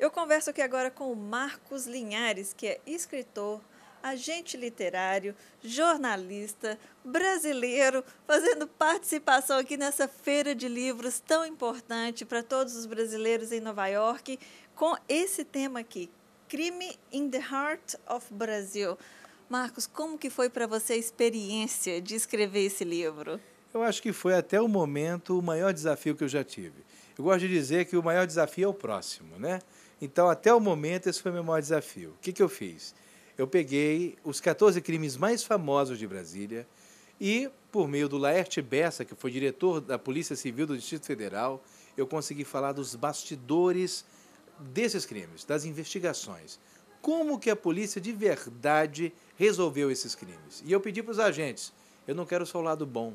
Eu converso aqui agora com o Marcos Linhares, que é escritor, agente literário, jornalista, brasileiro, fazendo participação aqui nessa feira de livros tão importante para todos os brasileiros em Nova York, com esse tema aqui, Crime in the Heart of Brazil. Marcos, como que foi para você a experiência de escrever esse livro? Eu acho que foi até o momento o maior desafio que eu já tive. Eu gosto de dizer que o maior desafio é o próximo, né? Então, até o momento, esse foi o meu maior desafio. O que eu fiz? Eu peguei os 14 crimes mais famosos de Brasília e, por meio do Laerte Bessa, que foi diretor da Polícia Civil do Distrito Federal, eu consegui falar dos bastidores desses crimes, das investigações. Como que a polícia de verdade resolveu esses crimes? E eu pedi para os agentes, eu não quero só o lado bom,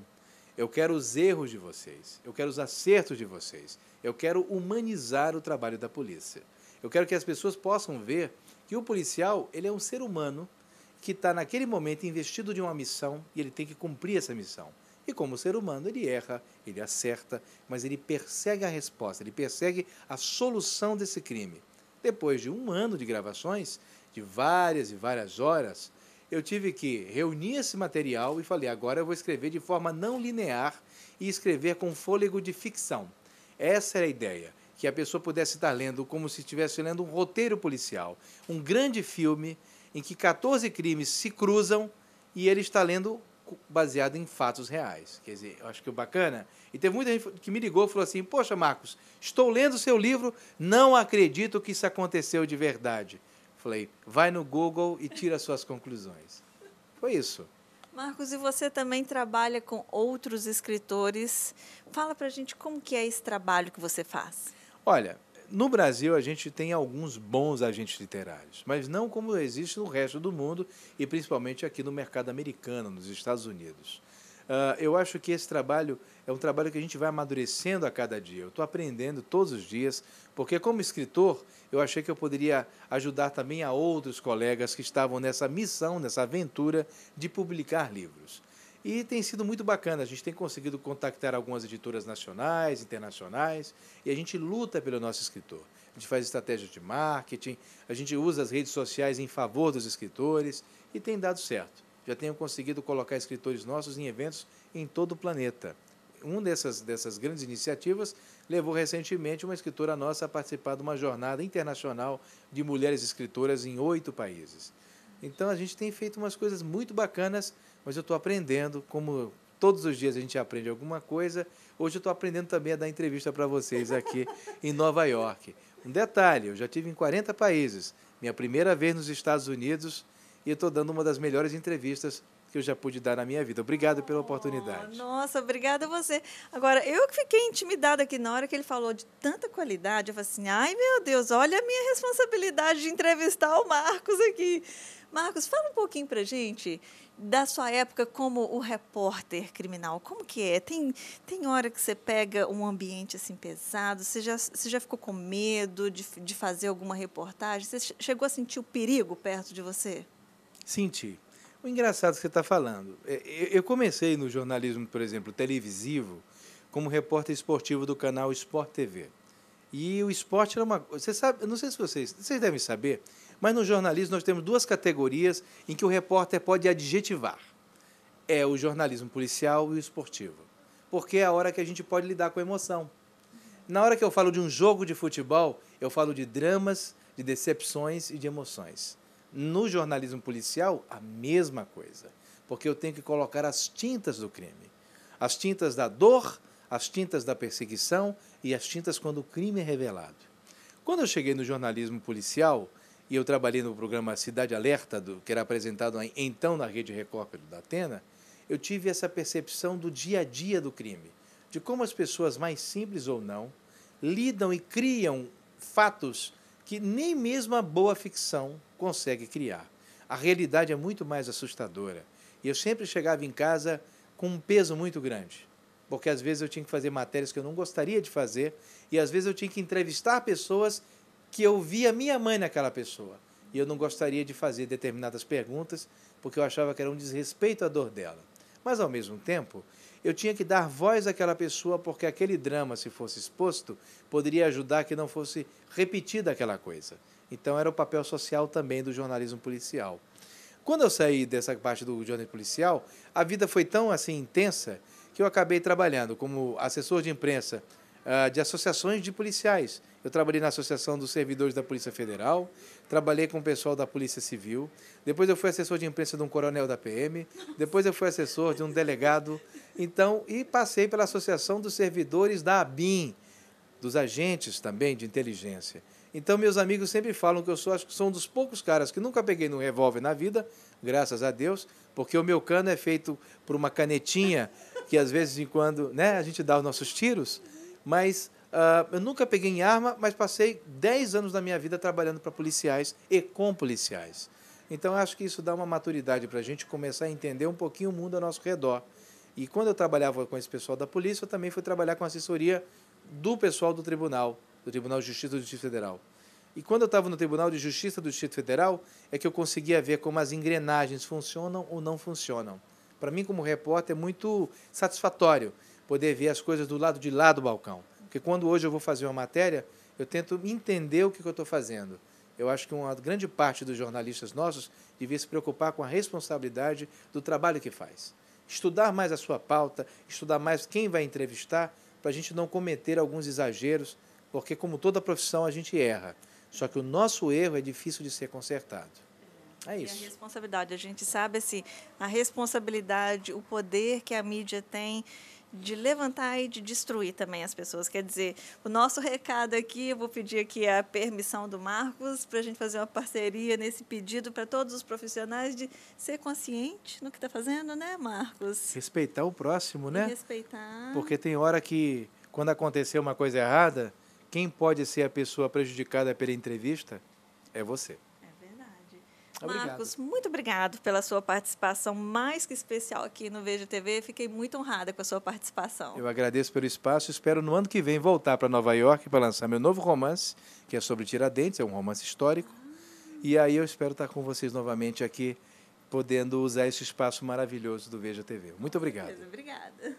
eu quero os erros de vocês, eu quero os acertos de vocês, eu quero humanizar o trabalho da polícia. Eu quero que as pessoas possam ver que o policial ele é um ser humano que está naquele momento investido de uma missão e ele tem que cumprir essa missão. E como ser humano, ele erra, ele acerta, mas ele persegue a resposta, ele persegue a solução desse crime. Depois de um ano de gravações, de várias e várias horas, eu tive que reunir esse material e falei, agora eu vou escrever de forma não linear e escrever com fôlego de ficção. Essa era a ideia, que a pessoa pudesse estar lendo como se estivesse lendo um roteiro policial, um grande filme em que 14 crimes se cruzam e ele está lendo baseado em fatos reais. Quer dizer, eu acho que é bacana. E teve muita gente que me ligou e falou assim, poxa, Marcos, estou lendo o seu livro, não acredito que isso aconteceu de verdade. Falei, vai no Google e tira suas conclusões. Foi isso. Marcos, e você também trabalha com outros escritores. Fala para a gente como que é esse trabalho que você faz. Olha, no Brasil a gente tem alguns bons agentes literários, mas não como existe no resto do mundo e principalmente aqui no mercado americano, nos Estados Unidos. Eu acho que esse trabalho é um trabalho que a gente vai amadurecendo a cada dia. Eu estou aprendendo todos os dias, porque como escritor, eu achei que eu poderia ajudar também a outros colegas que estavam nessa missão, nessa aventura de publicar livros. E tem sido muito bacana, a gente tem conseguido contactar algumas editoras nacionais, internacionais, e a gente luta pelo nosso escritor. A gente faz estratégia de marketing, a gente usa as redes sociais em favor dos escritores, e tem dado certo. Já tenho conseguido colocar escritores nossos em eventos em todo o planeta. Uma dessas grandes iniciativas levou recentemente uma escritora nossa a participar de uma jornada internacional de mulheres escritoras em 8 países. Então a gente tem feito umas coisas muito bacanas, mas eu estou aprendendo, como todos os dias a gente aprende alguma coisa, hoje eu estou aprendendo também a dar entrevista para vocês aqui em Nova York. Um detalhe, eu já estive em 40 países, minha primeira vez nos Estados Unidos, e estou dando uma das melhores entrevistas que eu já pude dar na minha vida. Obrigado pela oportunidade. Nossa, obrigada a você. Agora, eu que fiquei intimidada aqui na hora que ele falou de tanta qualidade. Eu falei assim, ai meu Deus, olha a minha responsabilidade de entrevistar o Marcos aqui. Marcos, fala um pouquinho pra gente da sua época como o repórter criminal. Como que é? Tem hora que você pega um ambiente assim pesado, você já ficou com medo de fazer alguma reportagem? Você chegou a sentir o perigo perto de você? Senti. O engraçado que você está falando, eu comecei no jornalismo, por exemplo, televisivo, como repórter esportivo do canal Sport TV. E o esporte era uma... Você sabe, eu não sei se vocês devem saber, mas no jornalismo nós temos duas categorias em que o repórter pode adjetivar. É o jornalismo policial e o esportivo. Porque é a hora que a gente pode lidar com a emoção. Na hora que eu falo de um jogo de futebol, eu falo de dramas, de decepções e de emoções. No jornalismo policial, a mesma coisa, porque eu tenho que colocar as tintas do crime. As tintas da dor, as tintas da perseguição e as tintas quando o crime é revelado. Quando eu cheguei no jornalismo policial, e eu trabalhei no programa Cidade Alerta, que era apresentado então na Rede Record pelo Datena, eu tive essa percepção do dia a dia do crime, de como as pessoas, mais simples ou não, lidam e criam fatos que nem mesmo a boa ficção consegue criar. A realidade é muito mais assustadora. E eu sempre chegava em casa com um peso muito grande, porque às vezes eu tinha que fazer matérias que eu não gostaria de fazer, e às vezes eu tinha que entrevistar pessoas que eu via minha mãe naquela pessoa, e eu não gostaria de fazer determinadas perguntas, porque eu achava que era um desrespeito à dor dela. Mas, ao mesmo tempo, eu tinha que dar voz àquela pessoa, porque aquele drama, se fosse exposto, poderia ajudar que não fosse repetida aquela coisa. Então, era o papel social também do jornalismo policial. Quando eu saí dessa parte do jornalismo policial, a vida foi tão assim intensa que eu acabei trabalhando como assessor de imprensa de associações de policiais. Eu trabalhei na Associação dos Servidores da Polícia Federal, trabalhei com o pessoal da Polícia Civil, depois eu fui assessor de imprensa de um coronel da PM, depois eu fui assessor de um delegado, então, e passei pela Associação dos Servidores da ABIN, dos agentes também de inteligência. Então, meus amigos sempre falam que eu sou, acho que sou um dos poucos caras que nunca peguei no revólver na vida, graças a Deus, porque o meu cano é feito por uma canetinha que, às vezes, em quando, né, a gente dá os nossos tiros, mas eu nunca peguei em arma, mas passei 10 anos da minha vida trabalhando para policiais e com policiais. Então, acho que isso dá uma maturidade para a gente começar a entender um pouquinho o mundo ao nosso redor. E quando eu trabalhava com esse pessoal da polícia, eu também fui trabalhar com assessoria do pessoal do Tribunal de Justiça do Distrito Federal. E quando eu estava no Tribunal de Justiça do Distrito Federal, é que eu conseguia ver como as engrenagens funcionam ou não funcionam. Para mim, como repórter, é muito satisfatório poder ver as coisas do lado de lá do balcão. Porque quando hoje eu vou fazer uma matéria, eu tento entender o que eu estou fazendo. Eu acho que uma grande parte dos jornalistas nossos devia se preocupar com a responsabilidade do trabalho que faz. Estudar mais a sua pauta, estudar mais quem vai entrevistar, para a gente não cometer alguns exageros, porque, como toda profissão, a gente erra. Só que o nosso erro é difícil de ser consertado. É isso. E a responsabilidade, a gente sabe assim, a responsabilidade, o poder que a mídia tem de levantar e de destruir também as pessoas. Quer dizer, o nosso recado aqui, eu vou pedir aqui a permissão do Marcos para a gente fazer uma parceria nesse pedido para todos os profissionais de ser consciente no que está fazendo, né, Marcos? Respeitar o próximo, né? E respeitar. Porque tem hora que, quando acontecer uma coisa errada, quem pode ser a pessoa prejudicada pela entrevista é você. Obrigado. Marcos, muito obrigado pela sua participação mais que especial aqui no Veja TV. Fiquei muito honrada com a sua participação. Eu agradeço pelo espaço. Espero no ano que vem voltar para Nova York para lançar meu novo romance, que é sobre Tiradentes, é um romance histórico. E aí eu espero estar com vocês novamente aqui, podendo usar esse espaço maravilhoso do Veja TV. Muito obrigado. Obrigada.